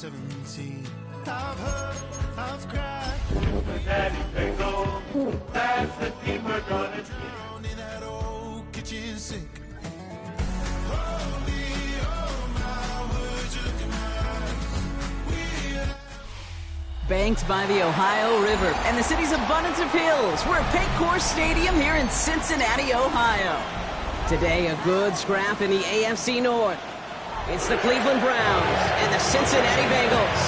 17. I've heard, I've cried. Daddy Bagel, that's the team we're gonna Down in that old kitchen sink. Hold me, oh my words, you look in my eyes. Banked by the Ohio River and the city's abundance of hills, we're at Paycor Stadium here in Cincinnati, Ohio. Today, a good scrap in the AFC North. It's the Cleveland Browns and the Cincinnati Bengals.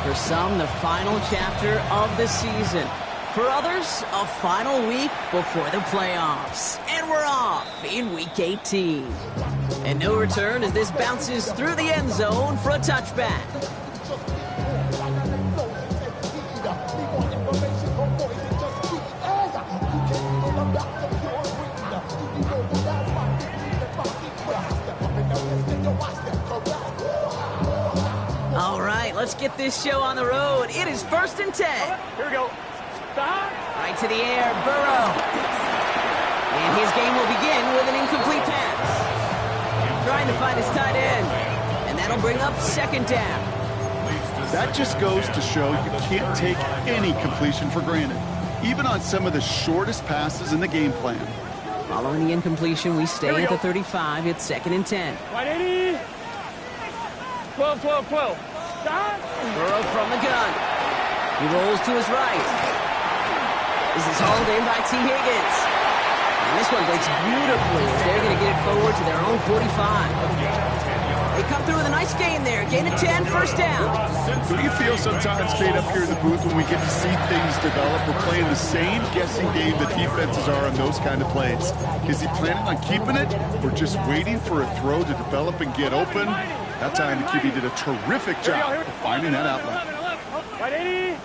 For some, the final chapter of the season. For others, a final week before the playoffs. And we're off in Week 18. And no return as this bounces through the end zone for a touchback. All right, let's get this show on the road. It is 1st and 10. Here we go. Stop. Right to the air, Burrow. And his game will begin with an incomplete pass. Trying to find his tight end. And that'll bring up 2nd down. That just goes to show you can't take any completion for granted, even on some of the shortest passes in the game plan. Following the incompletion, we stay at the 35. It's 2nd and 10. 180. 12, 12, 12. Stop. Burrow from the gun. He rolls to his right. This is hauled in by T. Higgins. And this one breaks beautifully as they're going to get it forward to their own 45. They come through with a nice gain there. Gain of 10, 1st down. Do you feel sometimes, Kate, up here in the booth when we get to see things develop? We're playing the same guessing game that defenses are on those kind of plays. Is he planning on keeping it or just waiting for a throw to develop and get open? That time the QB did a terrific job of finding that outlet. 180.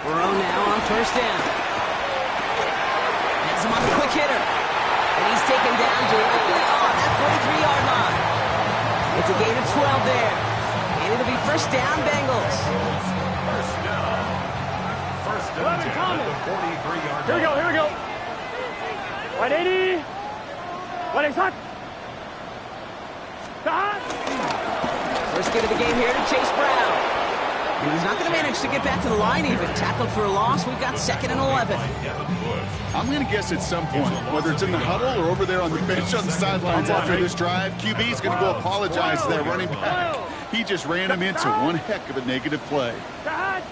Burrow now on 1st down. Has him on the quick hitter. And he's taken down directly on that 43-yard line. It's a gain of 12 there. And it'll be 1st down, Bengals. First down at the 43-yard line. Here we go, here we go. 180. 180. Stop. First get of the game here to Chase Brown. And he's not going to manage to get back to the line even. Tackled for a loss. We've got 2nd and 11. I'm going to guess at some point, whether it's in the huddle or over there on the bench on the sidelines after this drive, QB is going to go apologize to that running back. He just ran him into one heck of a negative play. 11,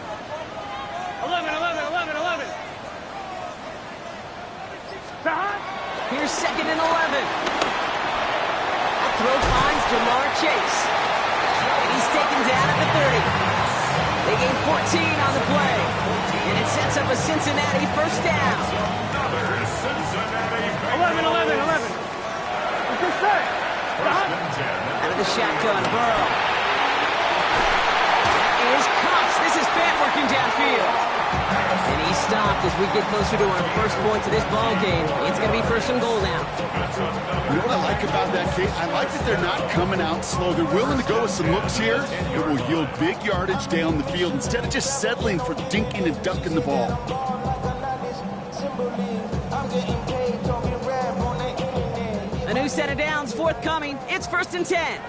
11, 11, 11. Here's 2nd and 11. That throw finds Jamar Chase. And he's taken down at the 30. They gain 14 on the play. And it sets up a Cincinnati 1st down. 11, 11, 11. Out of the shotgun, Burrow. That is Cox. This is Fant working downfield. And he stopped as we get closer to our first point to this ball game. It's going to be 1st and goal now. You know what I like about that, Kate? I like that they're not coming out slow. They're willing to go with some looks here. It will yield big yardage down the field instead of just settling for dinking and ducking the ball. A new set of downs forthcoming. It's 1st and 10.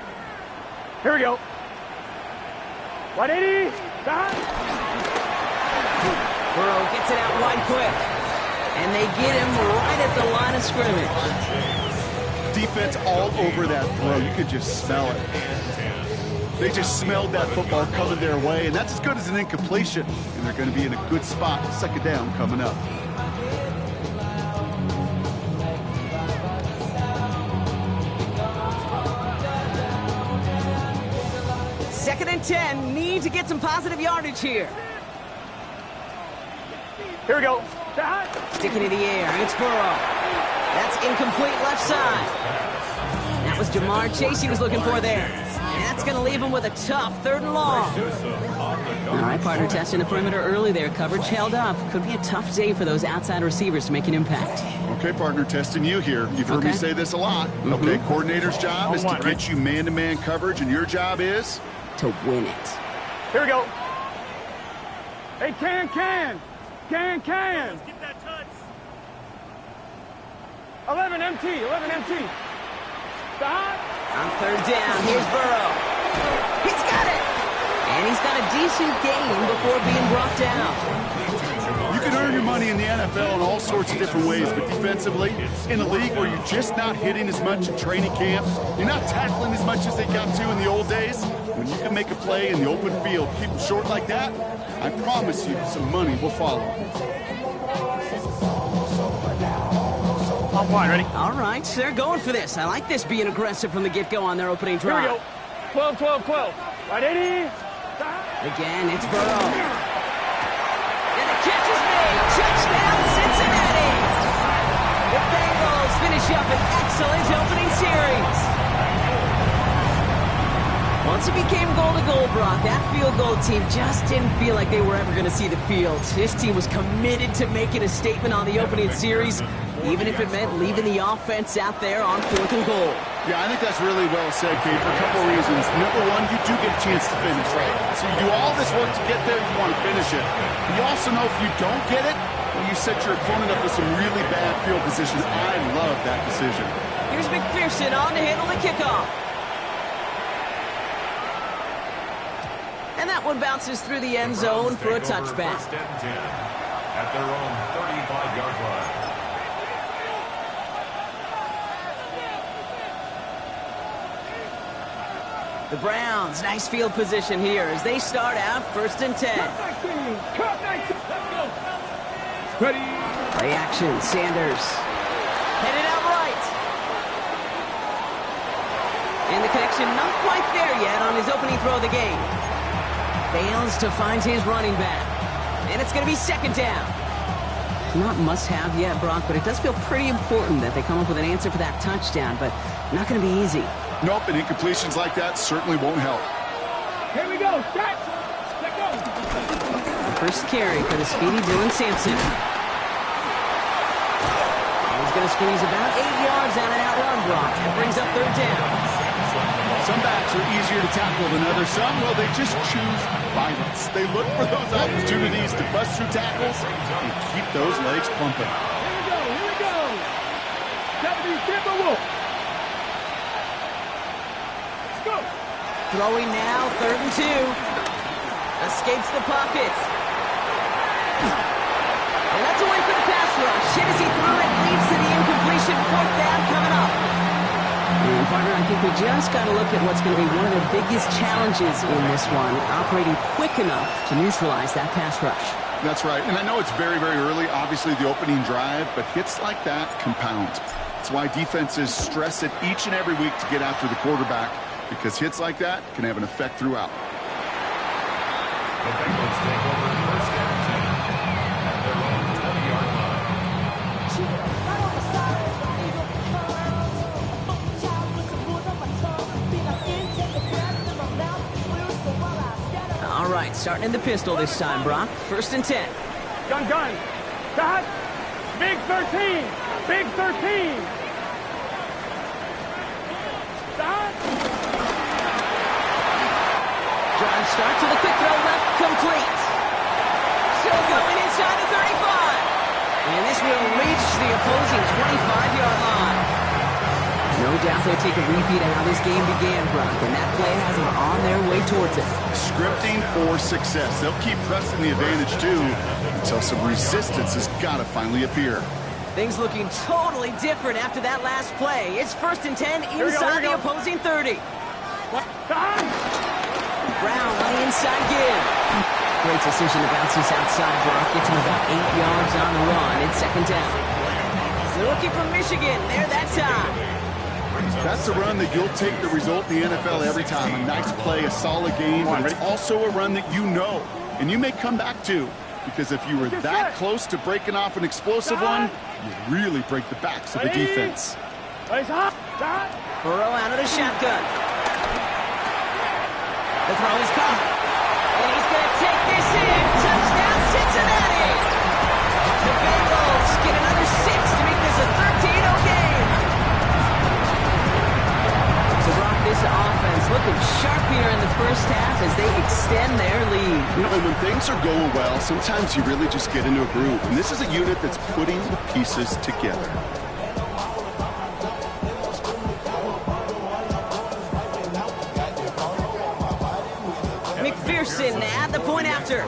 Here we go. 180. Stop. Burrow gets it out wide quick. And they get him right at the line of scrimmage. Defense all over that throw. You could just smell it. They just smelled that football coming their way, and that's as good as an incompletion. And they're going to be in a good spot. 2nd down coming up. Second and 10. Need to get some positive yardage here. Here we go. Sticking in the air. It's Burrow. That's incomplete left side. That was Jamar Chase he was looking for there. And That's going to leave him with a tough 3rd and long. All right, partner, testing the perimeter early there. Coverage held up. Could be a tough day for those outside receivers to make an impact. Okay, partner, testing you here. You've heard me say this a lot. Okay, coordinator's job is to get you man-to-man coverage, and your job is? To win it. Here we go. Hey, Can. Let's get that touch. 11 MT. Stop. On 3rd down, here's Burrow. He's got it. And he's got a decent gain before being brought down. You can earn your money in the NFL in all sorts of different ways, but defensively, in a league where you're just not hitting as much in training camp, you're not tackling as much as they got to in the old days, when you can make a play in the open field, keep them short like that, I promise you some money will follow. On point, ready? All right, they're going for this. I like this being aggressive from the get-go on their opening drive. Here we go. 12. Right, 80. Again, it's Burrow. And the catch is made. Touchdown, Cincinnati. The Bengals finish up an excellent opening series. Once it became goal-to-goal, Brock, that field goal team just didn't feel like they were ever going to see the field. This team was committed to making a statement on the opening series, even if it meant leaving the offense out there on 4th and goal. Yeah, I think that's really well said, Kate, for a couple of reasons. Number one, you do get a chance to finish, right? So you do all this work to get there, you want to finish it. You also know if you don't get it, well, you set your opponent up with some really bad field positions. I love that decision. Here's McPherson on to handle the kickoff. And that one bounces through the end zone for a touchback. At their own 35-yard line. The Browns, nice field position here as they start out 1st and 10. Ready. Play action, Sanders. Headed out right. And the connection not quite there yet on his opening throw of the game. Fails to find his running back. And it's going to be 2nd down. Not must-have yet, Brock, but it does feel pretty important that they come up with an answer for that touchdown, but not going to be easy. Nope, and incompletions like that certainly won't help. Here we go. Start. Let go. The first carry for the speedy Dylan Sampson. He's going to squeeze about 8 yards on an outrun, Brock. That brings up 3rd down. Some backs are easier to tackle than others. Some, well, they just choose violence. They look for those opportunities to bust through tackles and keep those legs pumping. Here we go. Wolf. Let's go. Throwing now, 3rd and 2. Escapes the pocket. And that's away for the pass rush. Shit as he threw it, leads to the incompletion. 4th down coming up. And partner, I think we just got to look at what's going to be one of the biggest challenges in this one, operating quick enough to neutralize that pass rush. That's right, and I know it's very, very early, obviously the opening drive, but hits like that compound. That's why defenses stress it each and every week to get after the quarterback, because hits like that can have an effect throughout. The Bengals take over 1st and 10 at their own 20-yard line. All right, starting in the pistol this time, Brock. 1st and 10. Gun. Stop. Big 13. Big 13. Stop. Drive start to the quick throw left, complete. Still going inside the 35. And this will reach the opposing 25-yard line. No doubt they'll take a repeat of how this game began, Brock, and that play has them on their way towards it. Scripting for success. They'll keep pressing the advantage, too, until some resistance has got to finally appear. Things looking totally different after that last play. It's 1st and 10 inside the opposing 30. Stop. Brown on the inside give. Great decision to bounce this outside, Brock. Gets him about 8 yards on the run. It's 2nd down. The rookie from Michigan, there that time. That's a run that you'll take the result in the NFL every time. A nice play, a solid game, but it's also a run that you know, and you may come back to, because if you were that close to breaking off an explosive one, you really break the backs of the defense. Burrow out of the shotgun. The throw is caught. And he's going to take this in. Touchdown, Cincinnati! The Bengals get another 6 to make this a 13-0 game. So, Brock, this offense looking sharp here in the first half as they extend their lead. You know, and when things are going well, sometimes you really just get into a groove. And this is a unit that's putting the pieces together. McPherson at the point after.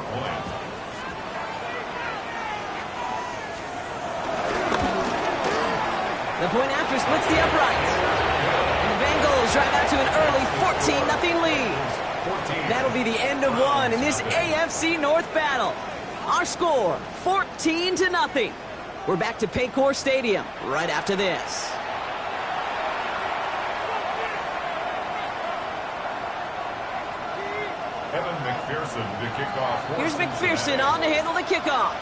The point after splits the uprights. And the Bengals drive out to an early 14-0 lead. That'll be the end of one in this AFC North battle. Our score, 14-0. We're back to Paycor Stadium right after this. Evan McPherson to kick off. Here's McPherson on to handle the kickoff.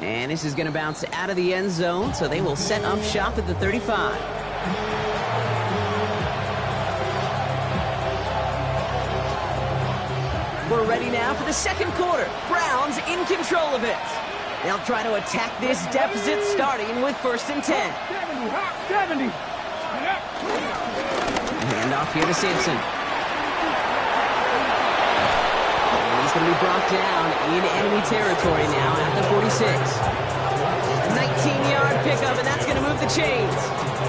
And this is going to bounce out of the end zone, so they will set up shop at the 35. We're ready now for the second quarter. Browns in control of it. They'll try to attack this deficit starting with 1st and 10. 70. Hand off here to Simpson. And he's going to be brought down in enemy territory now at the 46. A 19-yard pickup, and that's going to move the chains.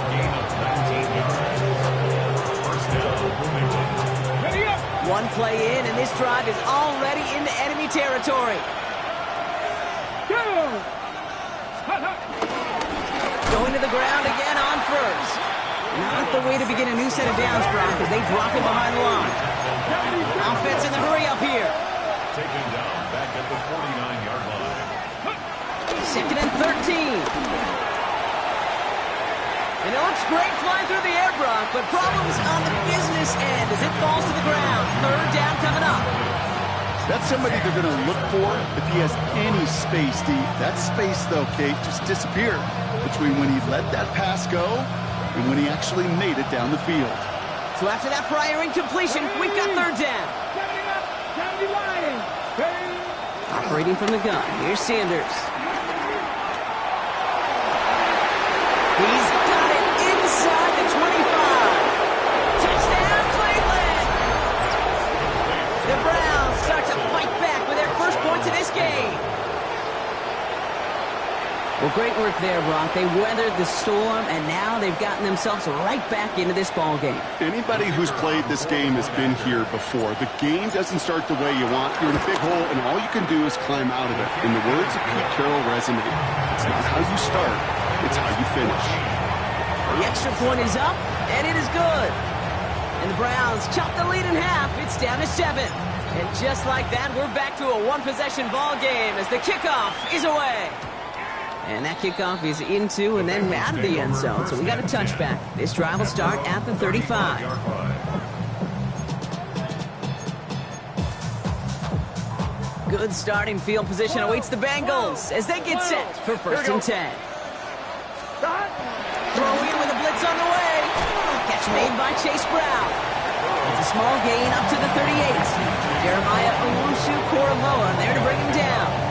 Gain of 19 yards. First down, Bloomington. Ready up. One play in, and this drive is already into enemy territory. Go. Going to the ground again on 1st. Not the way to begin a new set of downs, Brock, as they drop him behind the line. Offense in the hurry up here. Taken down back at the 49-yard line. 2nd and 13. And it looks great flying through the air, Brock, but problems on the business end as it falls to the ground. 3rd down coming up. That's somebody they're going to look for if he has any space deep. That space, though, Kate, just disappeared between when he let that pass go and when he actually made it down the field. So after that prior incompletion, we've got 3rd down. 70 line. Operating from the gun, here's Sanders. He's got it inside the 25. Touchdown, Cleveland! The Browns start to fight back with their first points in this game. Well, great work there, Brock. They weathered the storm, and now they've gotten themselves right back into this ball game. Anybody who's played this game has been here before. The game doesn't start the way you want. You're in a big hole, and all you can do is climb out of it. In the words of Pete Carroll resonate, it's not how you start, it's how you finish. The extra point is up, and it is good. And the Browns chop the lead in half. It's down to 7. And just like that, we're back to a one-possession ball game as the kickoff is away. And that kickoff is into and then out of the end zone. So we got a touchback. This drive will start at the 35. Good starting field position awaits the Bengals as they get set for 1st and 10. Throw in with a blitz on the way. Catch made by Chase Brown. It's a small gain up to the 38. Jeremiah Owusu-Koramoah there to bring him down.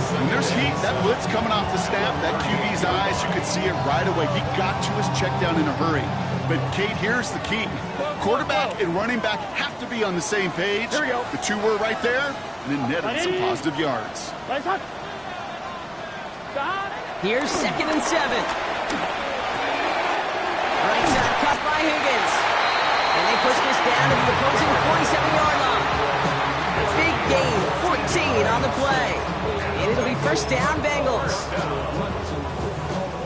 When there's heat, that blitz coming off the snap, that QB's eyes, you could see it right away. He got to his check down in a hurry. But, Kate, here's the key. Quarterback and running back have to be on the same page. Here we go. The two were right there, and then netted some positive yards. Here's 2nd and 7. Right side cut by Higgins. And they push this down to the opposing 47-yard line. Big gain, 14 on the play. And it'll be 1st down, Bengals.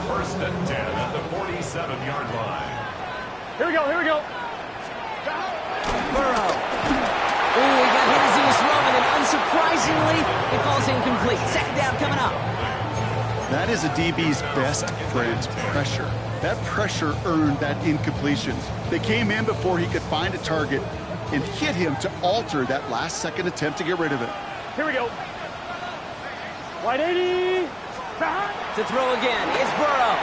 1st and 10 at the 47-yard line. Here we go. Burrow. Ooh, he got hit as he was throwing, and unsurprisingly, it falls incomplete. 2nd down coming up. That is a DB's best friend, pressure. That pressure earned that incompletion. They came in before he could find a target and hit him to alter that last-second attempt to get rid of it. Here we go. Wide 80. To throw again, it's Burrow.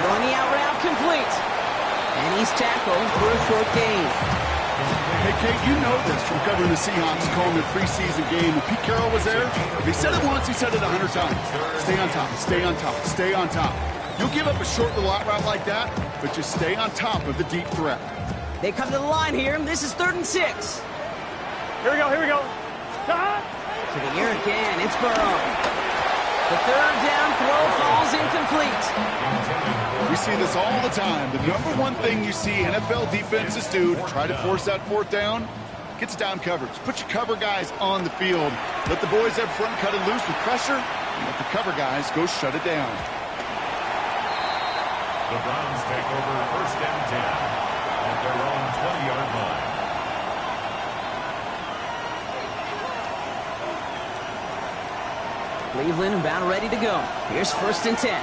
Throwing the out route complete. And he's tackled for a short gain. Hey, Kate, you know this from covering the Seahawks, calling their preseason game. When Pete Carroll was there, he said it once, he said it 100 times. Stay on top, stay on top, stay on top. You'll give up a short little out route like that, but just stay on top of the deep threat. They come to the line here. This is 3rd and 6. Here we go, here we go. Stop. To the air again. It's Burrow. The 3rd down throw falls incomplete. We see this all the time. The number one thing you see NFL defenses do to try to force that 4th down, gets down coverage. Put your cover guys on the field. Let the boys up front cut it loose with pressure, and let the cover guys go shut it down. The Browns take over 1st and 10 at their own 20-yard line. Cleveland about ready to go. Here's 1st and 10.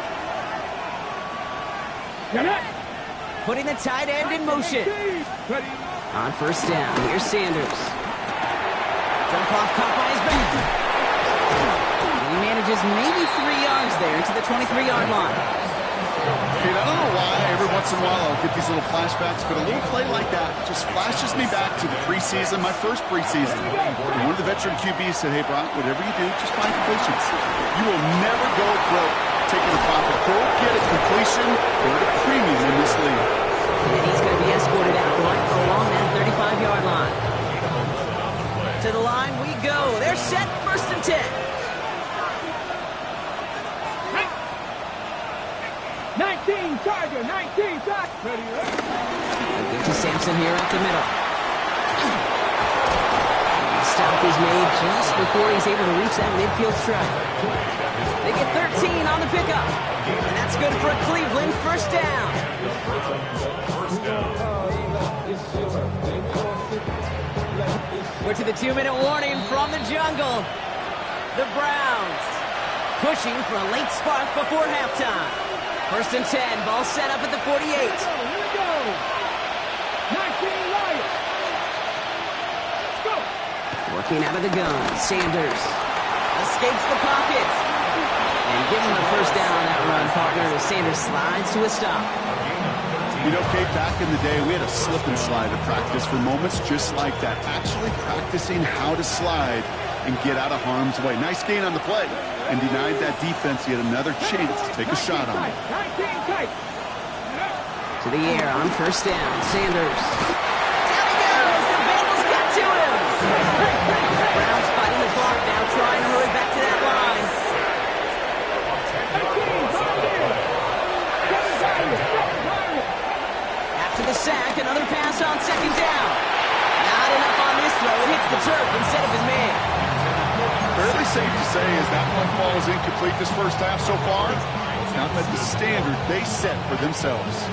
Putting the tight end in motion. On 1st down, here's Sanders. Jump off caught by his back. He manages maybe 3 yards there to the 23-yard line. Kate, I don't know why every once in a while I'll get these little flashbacks, but a little play like that just flashes me back to the preseason, my first preseason. And one of the veteran QBs said, hey, Brock, whatever you do, just find completions. You will never go broke taking a profit. Go get a completion. They're at a premium in this league. And he's going to be escorted out right along that 35-yard line. To the line we go. They're set, 1st and 10. 19 Tiger, 19 Tiger. Give to Sampson here at the middle. The stop is made just before he's able to reach that midfield strike. They get 13 on the pickup. And that's good for a Cleveland 1st down. We're to the 2-minute warning from the jungle. The Browns pushing for a late spark before halftime. 1st and 10, ball set up at the 48. Here we go. 19 Lions. Let's go. Working out of the gun, Sanders escapes the pocket. And give him the 1st down on that run, partner, as Sanders slides to a stop. You know, Kate, back in the day, we had a slip and slide at practice for moments just like that. Actually practicing how to slide and get out of harm's way. Nice gain on the play, and denied that defense yet another chance to take a shot on it. 19 tight. To the air on 1st down, Sanders. Down he goes! The Bengals got to him! Browns fighting the clock now, trying to hurry back to that line. After the sack, another pass on 2nd down. Not enough on this throw. It hits the turf instead of his man. Fairly safe to say as that one falls incomplete this 1st half so far, it's not met the standard they set for themselves.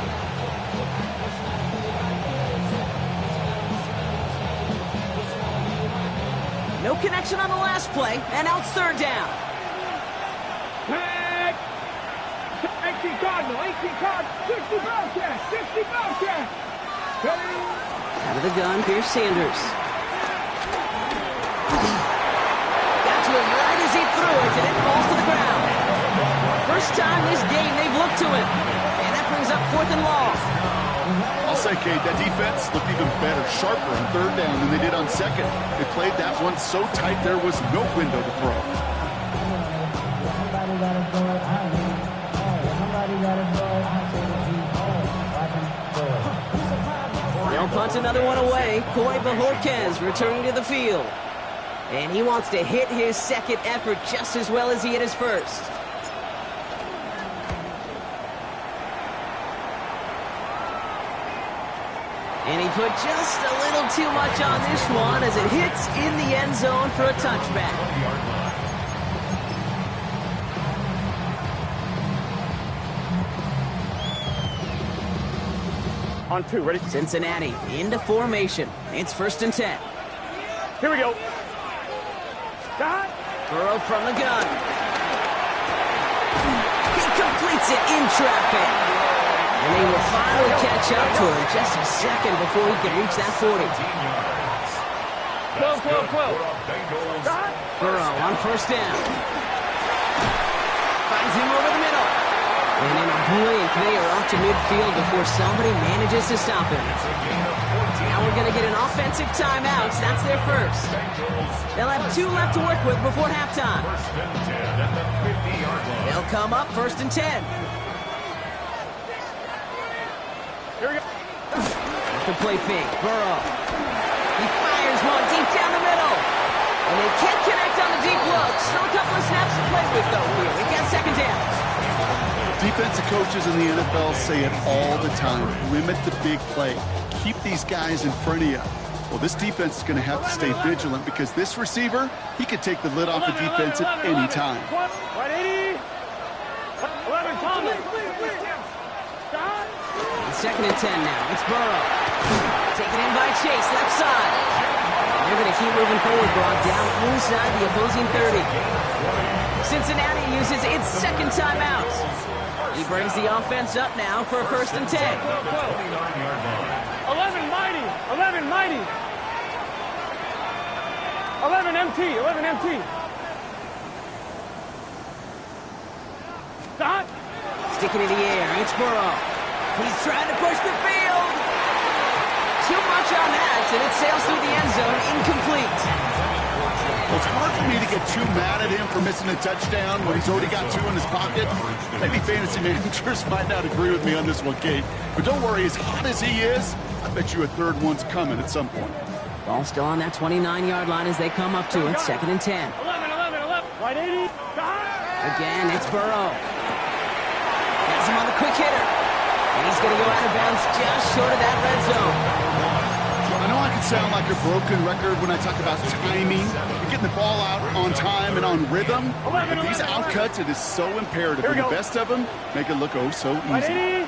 No connection on the last play, and now it's 3rd down. 18 Cardinal, 18 Cardinal, 60 Bobcat, 60 Bobcat. Out of the gun, here's Sanders. Got to him right as he threw it, and it falls to the ground. 1st time this game they've looked to him, and that brings up 4th and long. I'll say, Kate, that defense looked even better, sharper on 3rd down than they did on 2nd. They played that one so tight there was no window to throw. They'll punt another one away. Coy Bajorquez returning to the field. And he wants to hit his 2nd effort just as well as he hit his 1st. And he put just a little too much on this one as it hits in the end zone for a touchback. On 2, ready? Cincinnati into formation. It's 1st and 10. Here we go. Stop. Burrow from the gun. He completes it in traffic. And they will finally catch up to him just a second before he can reach that 40. 12, 12, 12. Stop. Burrow on 1st down. Finds him over the middle. And in a blink, they are off to midfield before somebody manages to stop him. Now we're going to get an offensive timeout. That's their first. They'll have 2 left to work with before halftime. They'll come up 1st and 10. Here we go. The play fake. Burrow. He fires one deep down the middle. And they can't connect on the deep look. Still a couple of snaps to play with, though, here. We got 2nd down. Defensive coaches in the NFL say it all the time. Limit the big play. Keep these guys in front of you. Well, this defense is going to have to stay vigilant because this receiver, he could take the lid off the defense at any time. 180. 11, Thomas. 2nd and 10 now. It's Burrow. Taken in by Chase, left side. And they're going to keep moving forward, brought down inside the opposing 30. Cincinnati uses its 2nd timeout. He brings the offense up now for a 1st and 10. 11 mighty. 11 mighty. 11 MT. 11 MT. Stop. Sticking in the air. It's Burrow. He's trying to push the field. Too much on that, and it sails through the end zone, incomplete. Well, it's hard for me to get too mad at him for missing a touchdown when he's already got 2 in his pocket. Maybe fantasy managers might not agree with me on this one, Kate. But don't worry, as hot as he is, I bet you a 3rd one's coming at some point. Ball still on that 29-yard line as they come up to it. 2nd and 10. 11. Right 80. Again, it's Burrow. Has him on the quick hitter. And he's going to go out of bounds just short of that red zone. I know I can sound like a broken record when I talk about timing and getting the ball out on time and on rhythm. But these outcuts, it is so imperative. And the best of them make it look oh so easy.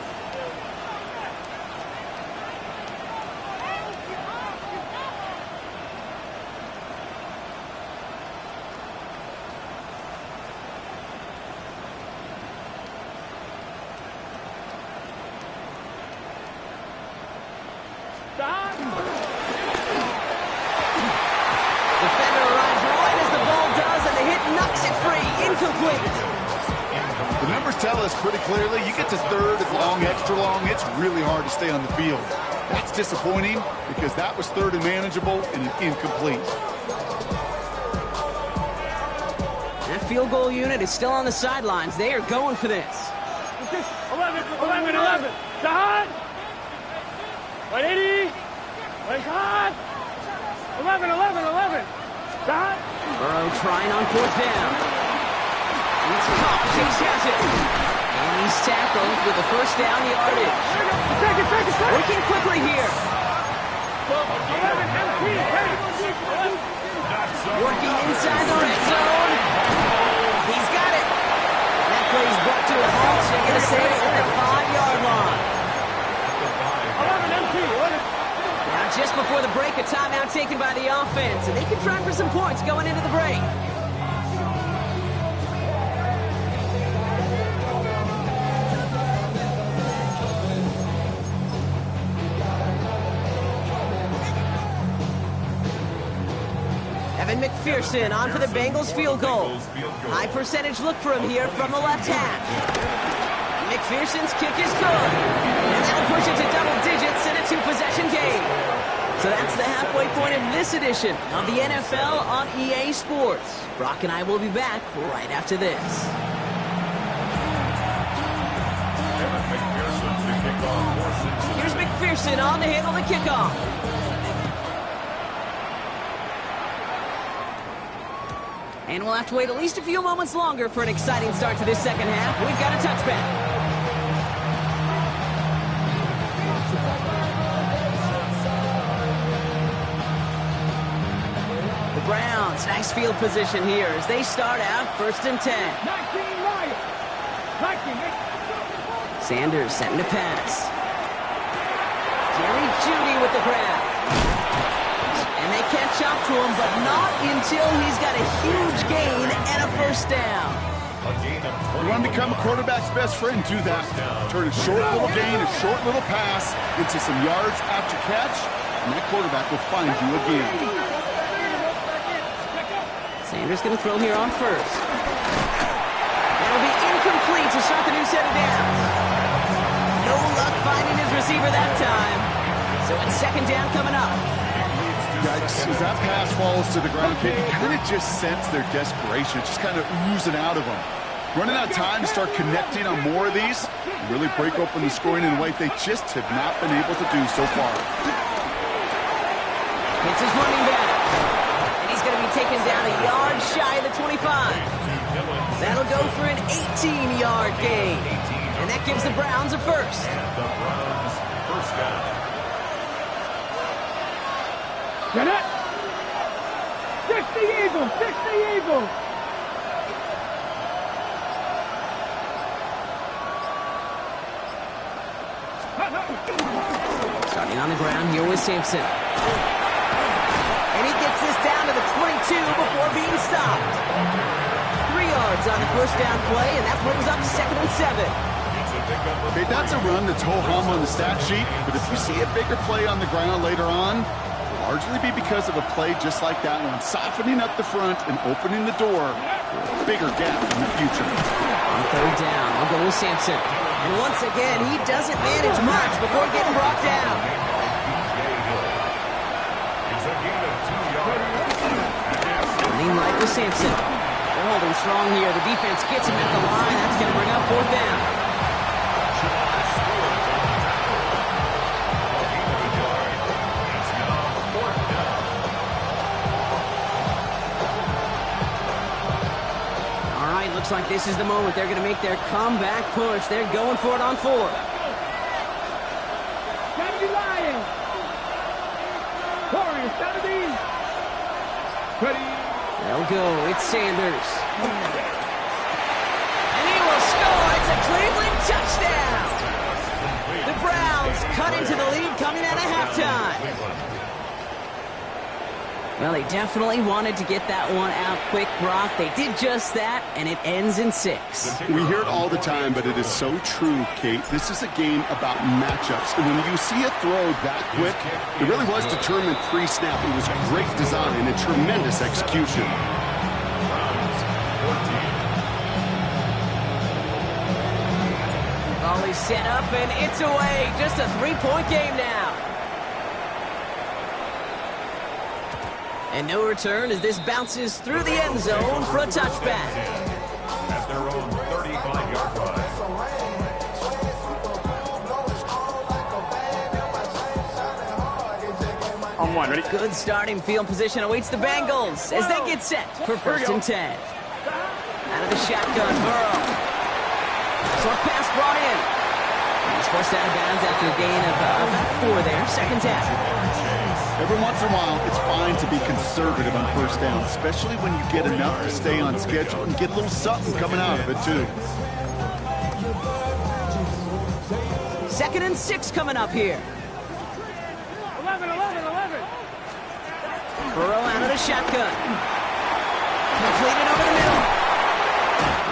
Defender arrives right as the ball does, and the hit knocks it free. Incomplete. The numbers tell us pretty clearly, you get to 3rd and long, extra long, it's really hard to stay on the field. That's disappointing because that was 3rd and manageable and an incomplete. That field goal unit is still on the sidelines. They are going for this. 11. Shot. 180. Shot. 11. Shot. Burrow trying on 4th down. It's caught. Chase has it. And he's tackled with the 1st down yardage. Take it. Working quickly here. 11 MT. Working inside the red zone. He's got it. And that play's brought to a halt. So they're going to save it at the 5-yard line. 11 MT. Now, just before the break, a timeout taken by the offense. And they can try for some points going into the break. McPherson on for the Bengals field goal. High percentage look for him here from the left hash. McPherson's kick is good. And that'll push it to double digits in a 2-possession game. So that's the halfway point of this edition of the NFL on EA Sports. Brock and I will be back right after this. Here's McPherson on to handle the kickoff. And we'll have to wait at least a few moments longer for an exciting start to this second half. We've got a touchback. The Browns, nice field position here as they start out 1st and 10. 19. Sanders setting to pass. Jerry Jeudy with the grab. And they catch up to him, but not until he's got a huge gain and a 1st down. You want to become a quarterback's best friend, do that. Turn a short little gain, a short little pass into some yards after catch, and that quarterback will find you again. Sanders going to throw here on 1st. That'll be incomplete to start the new set of downs. No luck finding his receiver that time. So it's second down coming up. Yikes, as that pass falls to the ground, you kind of just sense their desperation. It's just kind of oozing out of them. Running out of time to start connecting on more of these, really break open the scoring in a way they just have not been able to do so far. It's his running back. And he's going to be taken down a yard shy of the 25. That'll go for an 18-yard gain. And that gives the Browns a first. The Browns first down. Get it! 60 Eagles! 60 Eagles! Starting on the ground here with Sampson. And he gets this down to the 22 before being stopped. 3 yards on the first down play, and that brings up second and 7. Okay, that's a run that's ho-hum on the stat sheet, but if you see a bigger play on the ground later on, it'll largely be because of a play just like that one, softening up the front and opening the door for a bigger gap in the future. On third down, I'll go with Sampson. And once again, he doesn't manage much before getting brought down. Running right with Sampson. They're holding strong here. The defense gets him at the line. That's going to bring up fourth down. All right, looks like this is the moment. They're going to make their comeback push. They're going for it on fourth. Gotta be lying! Corey, 70! Ready? They'll go. It's Sanders. And he will score. It's a Cleveland touchdown. The Browns cut into the lead coming out of halftime. Well, they definitely wanted to get that one out quick, Brock. They did just that, and it ends in 6. We hear it all the time, but it is so true, Kate. This is a game about matchups. And when you see a throw that quick, it really was determined pre-snap. It was great design and tremendous execution. Volley set up, and it's away. Just a 3-point game now. And no return as this bounces through the end zone for a touchback. At their own 35-yard line. On one, ready? Good starting field position awaits the Bengals as they get set for first and 10. Out of the shotgun, Burrow. Short pass brought in. He's forced out of bounds after a gain of about 4 there. Second down. Every once in a while, it's fine to be conservative on first down, especially when you get enough to stay on schedule and get a little something coming out of it, too. Second and 6 coming up here. 11. Burrow out of the shotgun. Completed over the middle.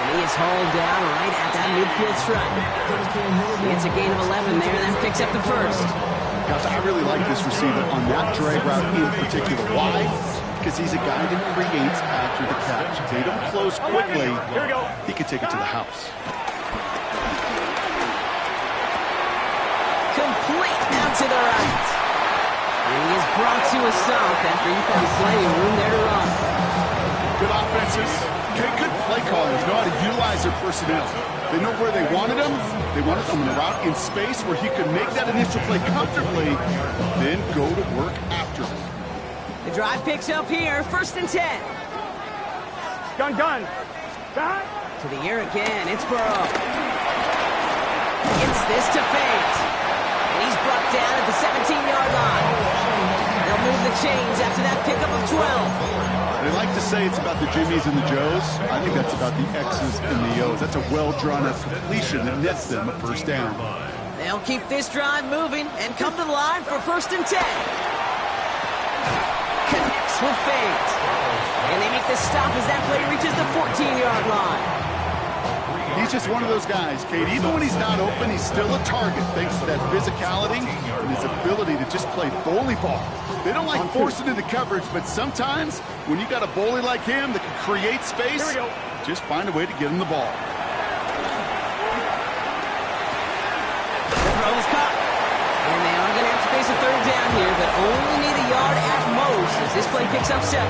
And he is hauled down right at that midfield stripe. He gets a gain of 11 there, and that picks up the first. Gosh, I really like this receiver on that drag route in particular. Why? Because he's a guy that creates after the catch. If they don't close quickly, he could take it to the house. Complete out to the right. And he is brought to a stop after he found plenty of room there to run. Good offenses. Good play callers know how to utilize their personnel. They know where they wanted him. They wanted him in a route in space where he could make that initial play comfortably, then go to work after him. The drive picks up here, first and 10. Gun. To the air again, it's Burrow. Gets this to Fate. And he's brought down at the 17-yard line. They'll move the chains after that pickup of 12. They like to say it's about the Jimmies and the Joes. I think that's about the X's and the O's. That's a well-drawn-up completion that nets them a first down. They'll keep this drive moving and come to the line for first and 10. Connects with Fate. And they make the stop as that play reaches the 14-yard line. He's just one of those guys, Kate. Even when he's not open, he's still a target thanks to that physicality and his ability to just play bully ball. They don't like forcing into coverage, but sometimes when you got a bully like him that can create space, just find a way to get him the ball. play picks up 7.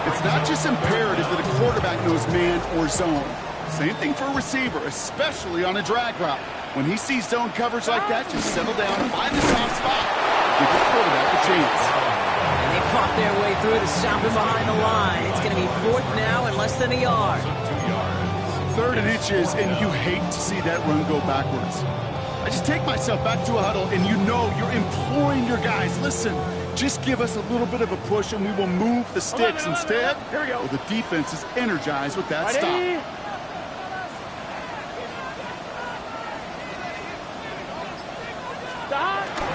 It's not just imperative that a quarterback knows man or zone. Same thing for a receiver, especially on a drag route. When he sees zone coverage like that, just settle down, find the soft spot, give the quarterback a chance. And they fought their way through to stop him behind the line. It's going to be 4th now and less than a yard. 3rd and inches, and you hate to see that run go backwards. I just take myself back to a huddle, and you know you're imploring your guys, listen, just give us a little bit of a push, and we will move the sticks. Instead, well, the defense is energized with that stop.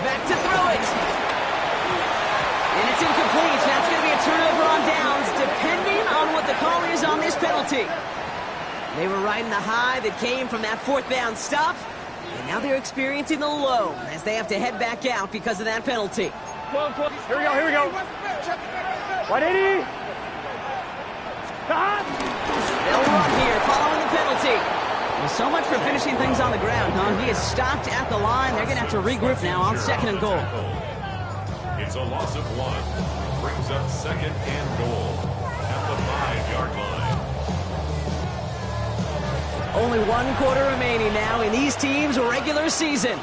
Back to throw it. And it's incomplete. That's going to be a turnover on downs, depending on what the call is on this penalty. They were riding the high that came from that 4th down stop, and now they're experiencing the low as they have to head back out because of that penalty. Here we go. 180. They'll run here following the penalty. Well, so much for finishing things on the ground, huh? He is stopped at the line. They're going to have to regroup now on 2nd and goal. It's a loss of 1. Brings up 2nd and goal at the 5-yard line. Only 1 quarter remaining now in these teams' regular season.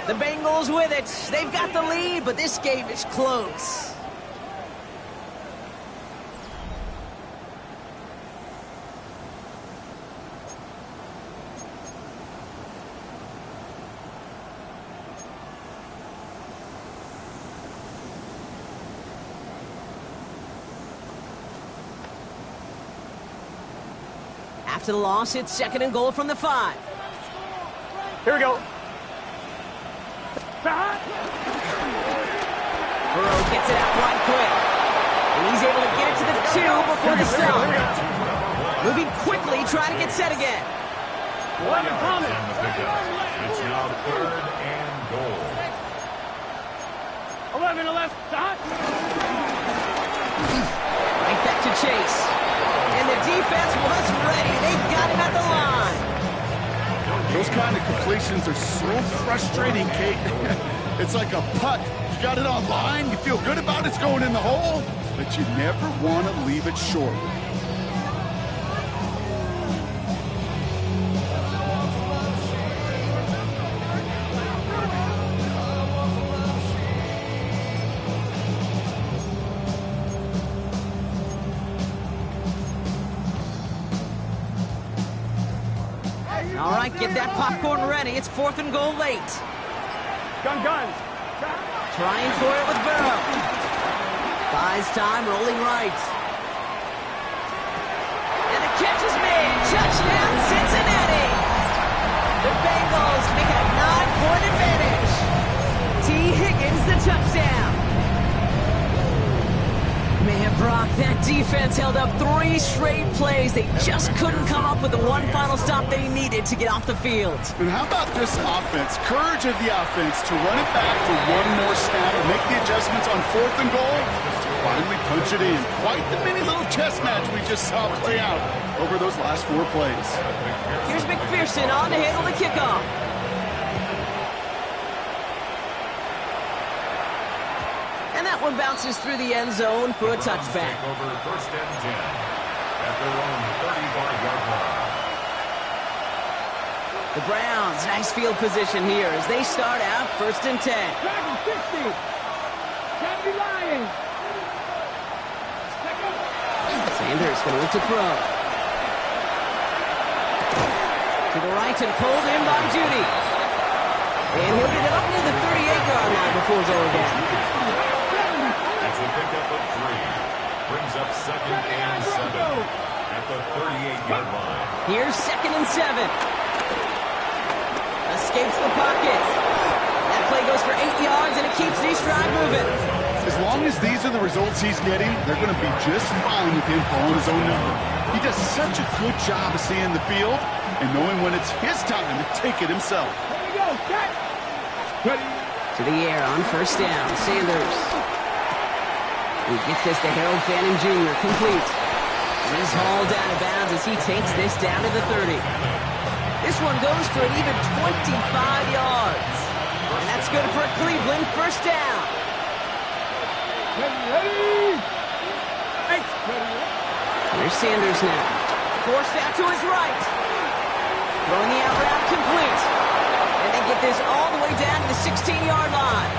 The Bengals with it. They've got the lead, but this game is close. After the loss, it's 2nd and goal from the 5. Here we go. Burrow gets it out right quick. And he's able to get it to the 2 before the stop. Moving quickly, trying to get set again. 11 coming. It's now 3rd and goal. 11 to left. Right back to Chase. And the defense was ready. They got him at the line. Those kind of completions are so frustrating, Kate. It's like a putt. You got it on line, you feel good about it's going in the hole, but you never want to leave it short. All right, get that popcorn ready. It's 4th and goal late. Guns. Trying for it with Burrow. Buys time, rolling right. And the catch is made. Touchdown, Cincinnati. The Bengals make a 9-point advantage. T. Higgins, the touchdown. Man, Brock, that defense held up 3 straight plays. They just couldn't come up with the one final stop they needed to get off the field. And how about this offense? Courage of the offense to run it back for one more snap and make the adjustments on 4th and goal to finally punch it in. Quite the mini little chess match we just saw play out over those last 4 plays. Here's McPherson on to handle the kickoff. And that one bounces through the end zone for a touchback. Over 1st and 10 at their own 35-yard line. The Browns, nice field position here as they start out 1st and 10. Dragon 60. Can't be lying. Sanders going to look to throw. To the right and pulled in by Judy. And he'll get it up near the 38-yard line before goal again. It's a pickup of 3. Brings up 2nd and 7 at the 38-yard line. Here's 2nd and 7. Escapes the pocket. That play goes for 8 yards, and it keeps D-Stride moving. As long as these are the results he's getting, they're going to be just fine with him calling his own number. He does such a good job of seeing the field and knowing when it's his time to take it himself. There we go. Catch. To the air on 1st down. Sanders. He gets this to Harold Fanning Jr. complete. And he's hauled out of bounds as he takes this down to the 30. This one goes for an even 25 yards. And that's good for Cleveland. 1st down. Ready. Here's Sanders now. Forced out to his right. Throwing the out route complete. And they get this all the way down to the 16-yard line.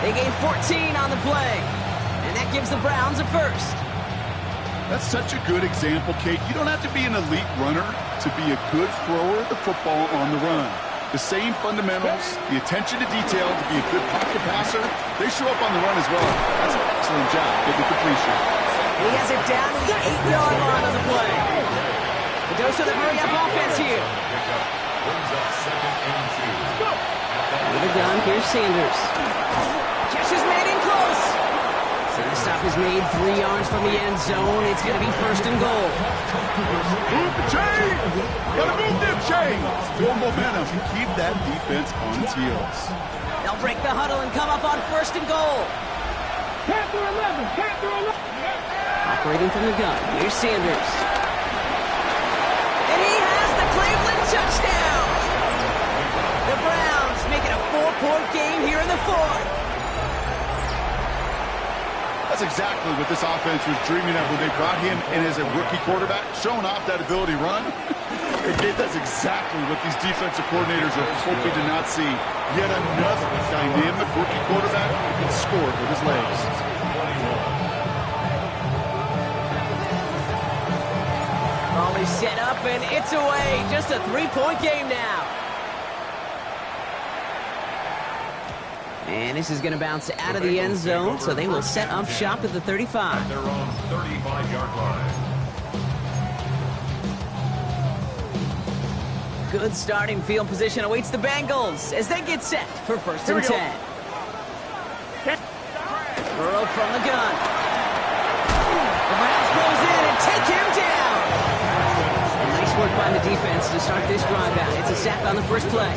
They gain 14 on the play. And that gives the Browns a first. That's such a good example, Kate. You don't have to be an elite runner to be a good thrower of the football on the run. The same fundamentals, the attention to detail to be a good pocket passer, they show up on the run as well. That's an excellent job with the completion. He has it down to the 8-yard line on the play. The dose of the hurry-up offense here. Brings up second and 2. With a gun, here's Sanders. Catch is made in close. So the stop is made 3 yards from the end zone. It's going to be first and goal. Move the chain! Gotta move them chains! Build momentum. Keep that defense on its heels. They'll break the huddle and come up on first and goal. Panther 11. Panther 11. Operating from the gun, here's Sanders. And he has the Cleveland touchdown! The Browns make it a 4-point game here in the fourth. That's exactly what this offense was dreaming of when they brought him in as a rookie quarterback, showing off that ability to run. That's exactly what these defensive coordinators are hoping to not see. Yet another dynamic rookie quarterback who can score with his legs. Ball is set up and it's away. Just a 3-point game now. And this is going to bounce out of the end zone, so they will set up shop at the 35. At their own 35-yard line. Good starting field position awaits the Bengals as they get set for first and 10. Burrow from the gun. The Browns close in and take him down. Nice work by the defense to start this drive out. It's a sack on the first play.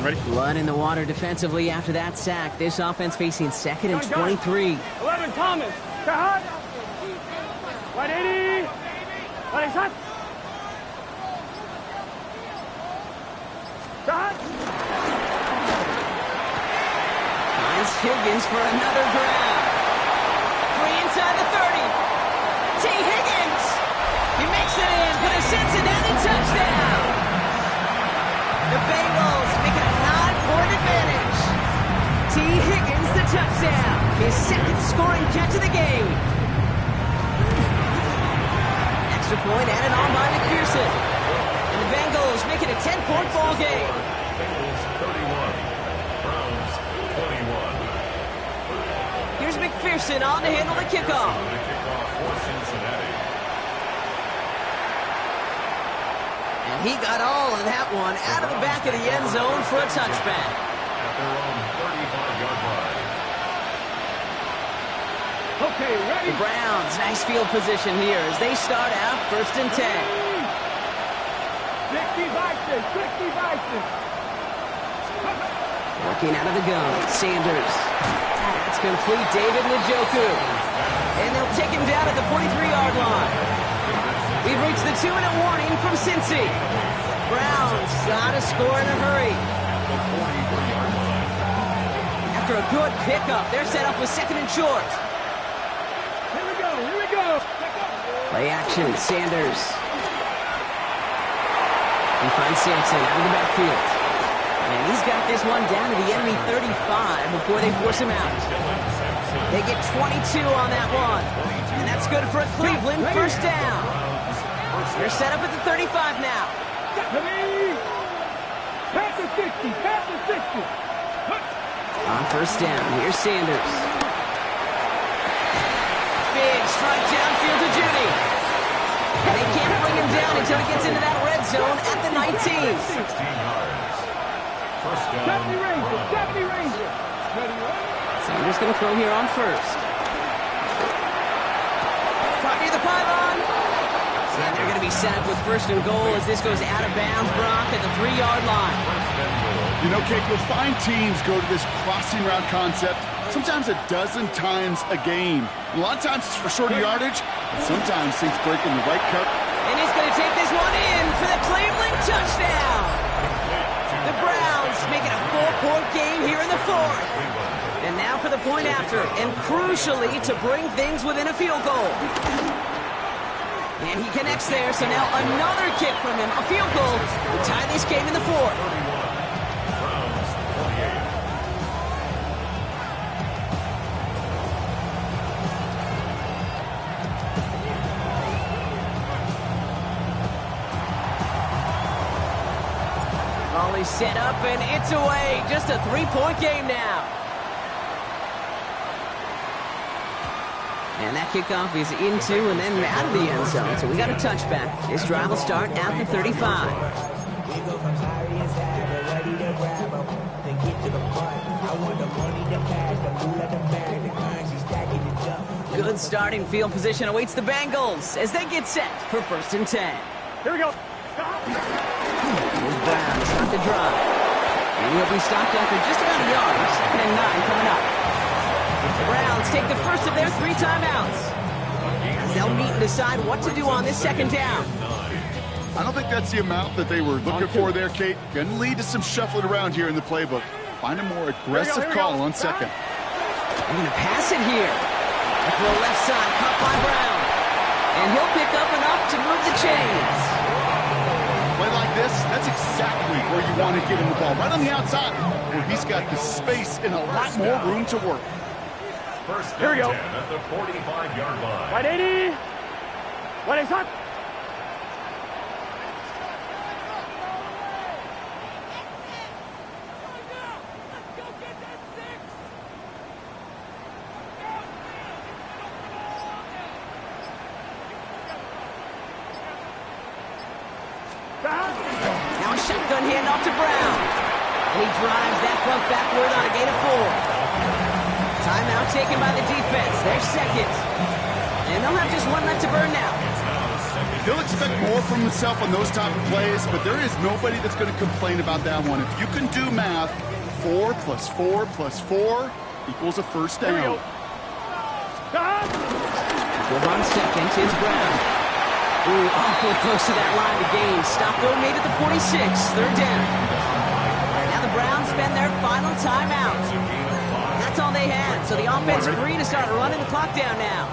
Ready? Blood in the water defensively after that sack. This offense facing second and 23. 11 Thomas. Hot. 180. What is hot? Finds Higgins for another grab. Free inside the 30. T. Higgins. He makes it in for the Cincinnati touchdown. The Bengals make it a 9-point advantage. T. Higgins the touchdown. His second scoring catch of the game. Extra point added on by McPherson. And the Bengals make it a 10-point ball game. Bengals 31. Browns 21. Here's McPherson on to handle the kickoff. The kickoff for Cincinnati. And he got all of that one out of the back of the end zone for a touchback. At their own 35-yard line. Okay, ready? The Browns, nice field position here as they start out first and 10. 60 Vikings. 60 Vikings. Working out of the gun, Sanders. That's complete, David Njoku. And they'll take him down at the 43-yard line. We've reached the 2-minute warning from Cincy. Browns gotta score in a hurry. After a good pickup, they're set up with second and short. Here we go. Here we go. Play action, Sanders. He finds Sampson out of the backfield. And he's got this one down to the enemy 35 before they force him out. They get 22 on that one. And that's good for a Cleveland first down. They're set up at the 35 now. Ready? Panther 60. Panther 60. On first down, here's Sanders. Big strike downfield to Judy. And they can't bring him down until he gets into that red zone at the 19. 16 yards. First down. Deputy Ranger. Deputy Ranger. Ready? Sanders going to throw here on first. Caught near the pylon. And they're going to be set up with first and goal as this goes out of bounds, Brock, at the 3-yard line. You know, Kate, you'll find teams go to this crossing route concept sometimes a dozen times a game. A lot of times it's for shorter yardage, and sometimes things break in the right cut. And he's going to take this one in for the Cleveland touchdown. The Browns making a 4-point game here in the fourth. And now for the point after, and crucially to bring things within a field goal. And he connects there, so now another kick from him, a field goal to tie this game in the fourth. Volley set up, and it's away. Just a 3-point game now. And that kickoff is into and then out of the end zone. So we got a touchback. This drive will start at the 35. Good starting field position awaits the Bengals as they get set for 1st and 10. Here we go. Here's Brown to start the drive. And he'll be stopped after just about a yard. 2nd and 9 coming up. The Browns take the first of their 3 timeouts. They'll meet and decide what to do on this 2nd down. I don't think that's the amount that they were looking for there, Kate. Going to lead to some shuffling around here in the playbook. Find a more aggressive call on 2nd. They're going to pass it here. To the left side, caught by Brown. And he'll pick up enough to move the chains. Play like this, that's exactly where you want to get him the ball. Right on the outside, where he's got the space and a lot more room to work. First Here we go. 10 at the 45-yard line. Right 80. Right is hot. Now a shotgun handoff to Brown. And he drives that front backward on a gain of 4. Timeout taken by the defense. They're 2nd. And they'll have just 1 left to burn now. He'll expect more from himself on those type of plays, but there is nobody that's going to complain about that one. If you can do math, 4 plus 4 plus 4 equals a 1st down. Good on 2nd. It's Brown. Ooh, awful close to that line to gain. Stop though made at the 46. 3rd down. And now the Browns spend their final timeout. That's all they had. So the offense free to start running the clock down now.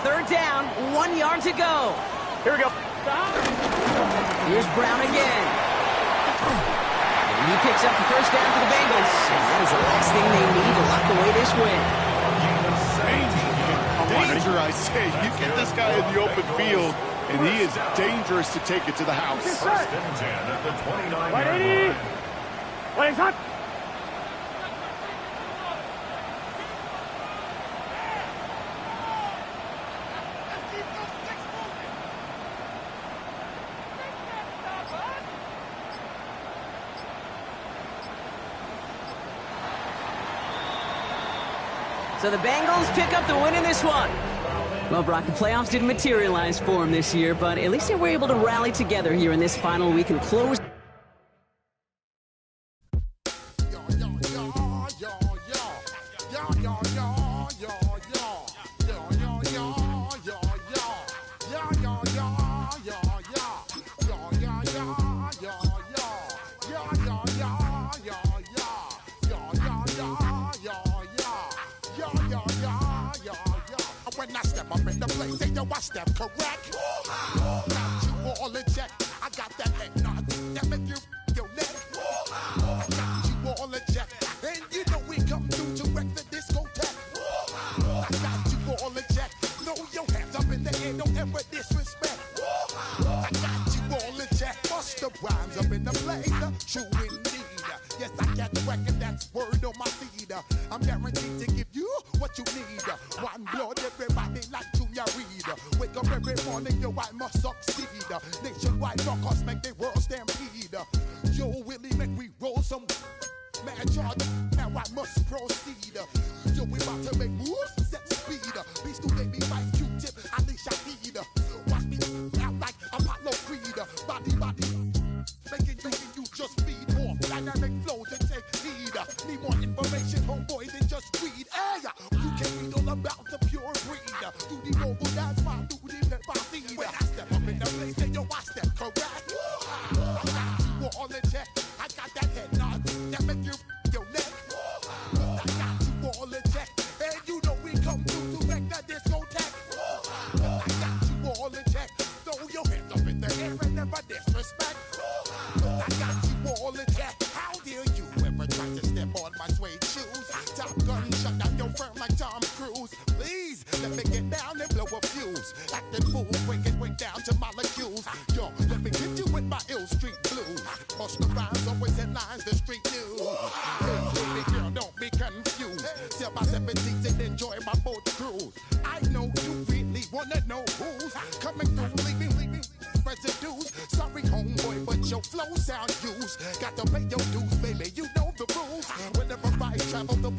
3rd down, 1 yard to go. Here we go. Here's Brown again. And he picks up the 1st down for the Bengals. And that is the last thing they need to lock away this win. Danger, I say. You get this guy in the open field, and he is dangerous to take it to the house. First and 10 at the 29-yard Right 80. line. Right is hot. So the Bengals pick up the win in this one. Well, Brock, the playoffs didn't materialize for them this year, but at least they were able to rally together here in this final week and close. When I step up in the place, say yo, I step correct. Got you all in check. I got that head nod that make you your neck. I got you all in check, and you know we come through to wreck the discotheque. I got you all in check. Throw your hands up in the air, don't ever disrespect. I got you all in check. Bust the rhymes up in the place, true indeed. Yes, I got the record, that's word on my feed. I'm guaranteed to give you what you need. One blood, everybody like Junior Reed. Wake up every morning, yo, I must succeed. Nationwide knockouts make the world stampede. Yo, Willie, make we roll some mad charge. Now I must proceed. Yo, we about to make moves, set speed. These two baby like Q-tip, at least I need. Watch me out like Apollo Creed. Body, making you just feed more dynamic flows and take heed. Need more information, homeboy, than just read. it down to molecules. Yo, let me get you with my ill street blues. Bust the rhymes, always headlines, the street news. Hey, baby girl, don't be confused. Sail by 17s and enjoy my boat cruise. I know you really wanna know who's coming through, leaving residues. Sorry, homeboy, but your flow sound used. Got to pay your dues, baby, you know the rules. Whenever I travel the